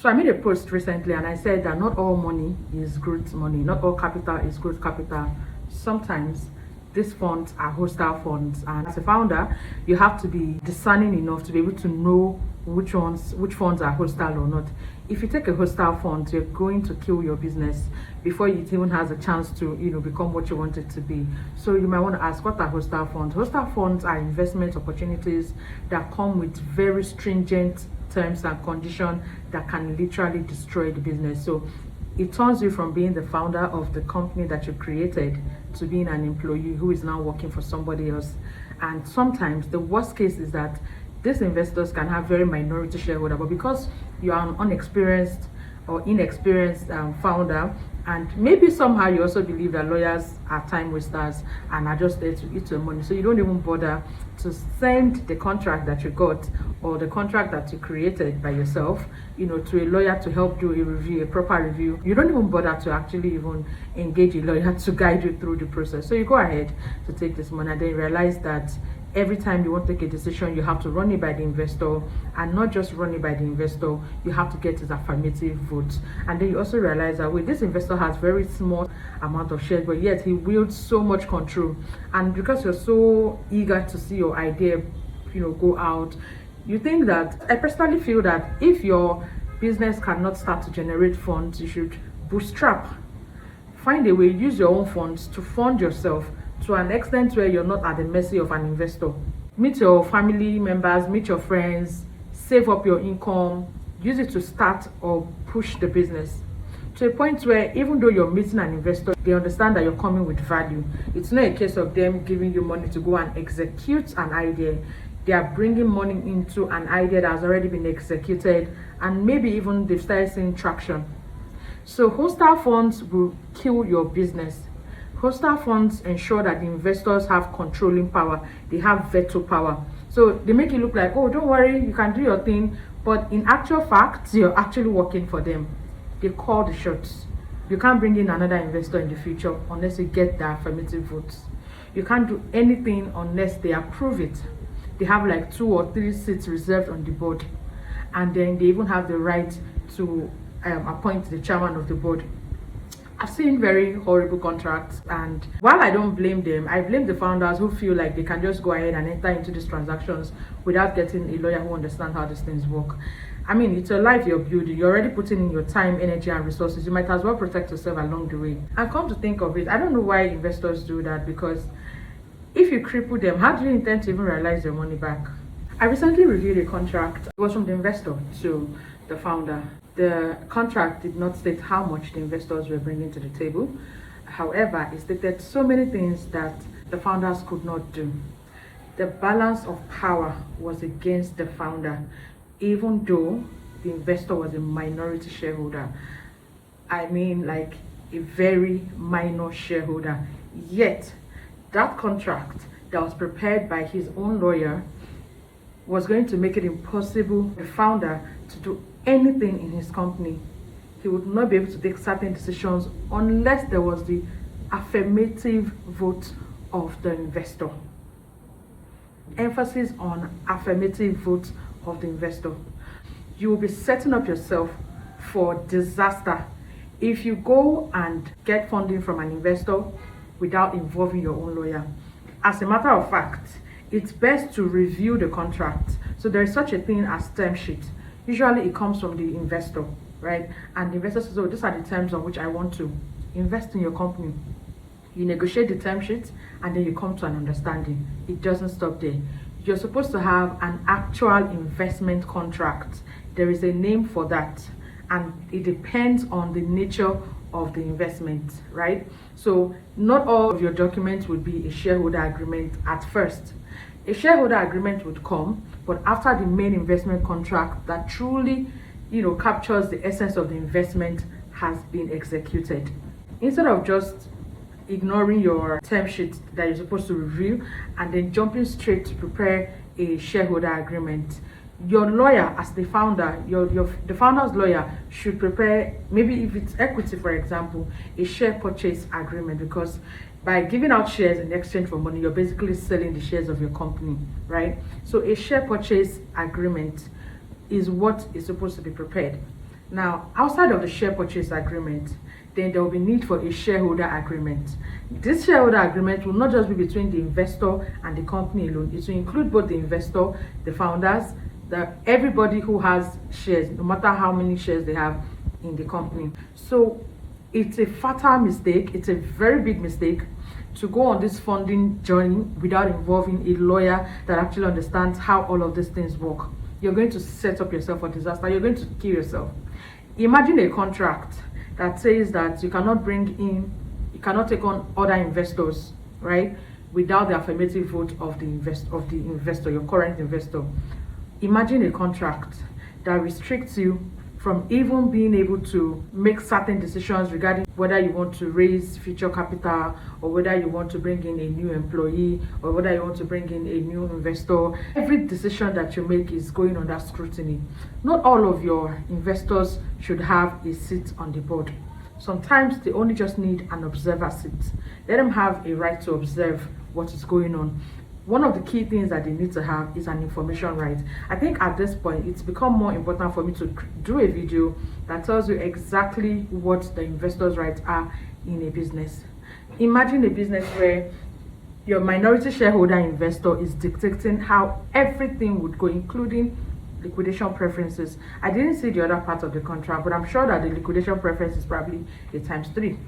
So I made a post recently and I said that not all money is growth money, not all capital is growth capital. Sometimes these funds are hostile funds, and as a founder, you have to be discerning enough to be able to know which funds are hostile or not. If you take a hostile fund, you're going to kill your business before it even has a chance to become what you want it to be. So you might want to ask, what are hostile funds? Hostile funds are investment opportunities that come with very stringent terms and conditions that can literally destroy the business. So it turns you from being the founder of the company that you created to being an employee who is now working for somebody else. And sometimes the worst case is that these investors can have very minority shareholder, but because you are an unexperienced or inexperienced founder, and maybe somehow you also believe that lawyers are time wasters and are just there to eat your money, so you don't even bother to send the contract that you got or the contract that you created by yourself to a lawyer to help do a review, a proper review. You don't even bother to actually even engage a lawyer to guide you through the process. So you go ahead to take this money and then realize that every time you want to take a decision, you have to run it by the investor, and not just run it by the investor, you have to get his affirmative vote. And then you also realize that this investor has very small amount of shares, but yet he wields so much control. And because you're so eager to see your idea go out, you think that, I personally feel that if your business cannot start to generate funds, you should bootstrap. Find a way, use your own funds to fund yourself to an extent where you're not at the mercy of an investor. Meet your family members, meet your friends, save up your income, use it to start or push the business to a point where even though you're meeting an investor, they understand that you're coming with value. It's not a case of them giving you money to go and execute an idea. They are bringing money into an idea that has already been executed, and maybe even they've started seeing traction. So hostile funds will kill your business. Hostile funds ensure that the investors have controlling power. They have veto power. So they make it look like, oh, don't worry, you can do your thing. But in actual fact, you're actually working for them. They call the shots. You can't bring in another investor in the future unless you get the affirmative votes. You can't do anything unless they approve it. They have like 2 or 3 seats reserved on the board. And then they even have the right to appoint the chairman of the board. I've seen very horrible contracts, and while I don't blame them, I blame the founders who feel like they can just go ahead and enter into these transactions without getting a lawyer who understands how these things work. I mean, it's your life you're building. You're already putting in your time, energy, and resources. You might as well protect yourself along the way. And come to think of it, I don't know why investors do that, because if you cripple them, how do you intend to even realize your money back? I recently reviewed a contract. It was from the investor to the founder. The contract did not state how much the investors were bringing to the table. However, it stated so many things that the founders could not do. The balance of power was against the founder, even though the investor was a minority shareholder. I mean, like a very minor shareholder. Yet, that contract that was prepared by his own lawyer was going to make it impossible for the founder to do anything in his company. He would not be able to take certain decisions unless there was the affirmative vote of the investor. Emphasis on affirmative vote of the investor. You will be setting up yourself for disaster if you go and get funding from an investor without involving your own lawyer. As a matter of fact, it's best to review the contract. So there is such a thing as term sheet. Usually it comes from the investor, right? And the investor says, oh, these are the terms on which I want to invest in your company. You negotiate the term sheet and then you come to an understanding. It doesn't stop there. You're supposed to have an actual investment contract. There is a name for that, and it depends on the nature of the investment, right? So not all of your documents would be a shareholder agreement at first. A shareholder agreement would come, but after the main investment contract that truly, captures the essence of the investment has been executed. Instead of just ignoring your term sheet that you're supposed to review and then jumping straight to prepare a shareholder agreement, your lawyer, as the founder, the founder's lawyer should prepare, maybe if it's equity, for example, a share purchase agreement, because by giving out shares in exchange for money, you're basically selling the shares of your company, right? So a share purchase agreement is what is supposed to be prepared. Now, outside of the share purchase agreement, then there will be need for a shareholder agreement. This shareholder agreement will not just be between the investor and the company alone. It will include both the investor, the founders, everybody who has shares, no matter how many shares they have in the company. So it's a fatal mistake. It's a very big mistake to go on this funding journey without involving a lawyer that actually understands how all of these things work. You're going to set up yourself for disaster. You're going to kill yourself. Imagine a contract that says that you cannot take on other investors, right, without the affirmative vote of the investor, your current investor. Imagine a contract that restricts you from even being able to make certain decisions regarding whether you want to raise future capital, or whether you want to bring in a new employee, or whether you want to bring in a new investor. Every decision that you make is going under scrutiny. Not all of your investors should have a seat on the board. Sometimes they only just need an observer seat. Let them have a right to observe what is going on. One of the key things that they need to have is an information right. I think at this point, it's become more important for me to do a video that tells you exactly what the investors' rights are in a business. Imagine a business where your minority shareholder investor is dictating how everything would go, including liquidation preferences. I didn't see the other part of the contract, but I'm sure that the liquidation preference is probably a times 3.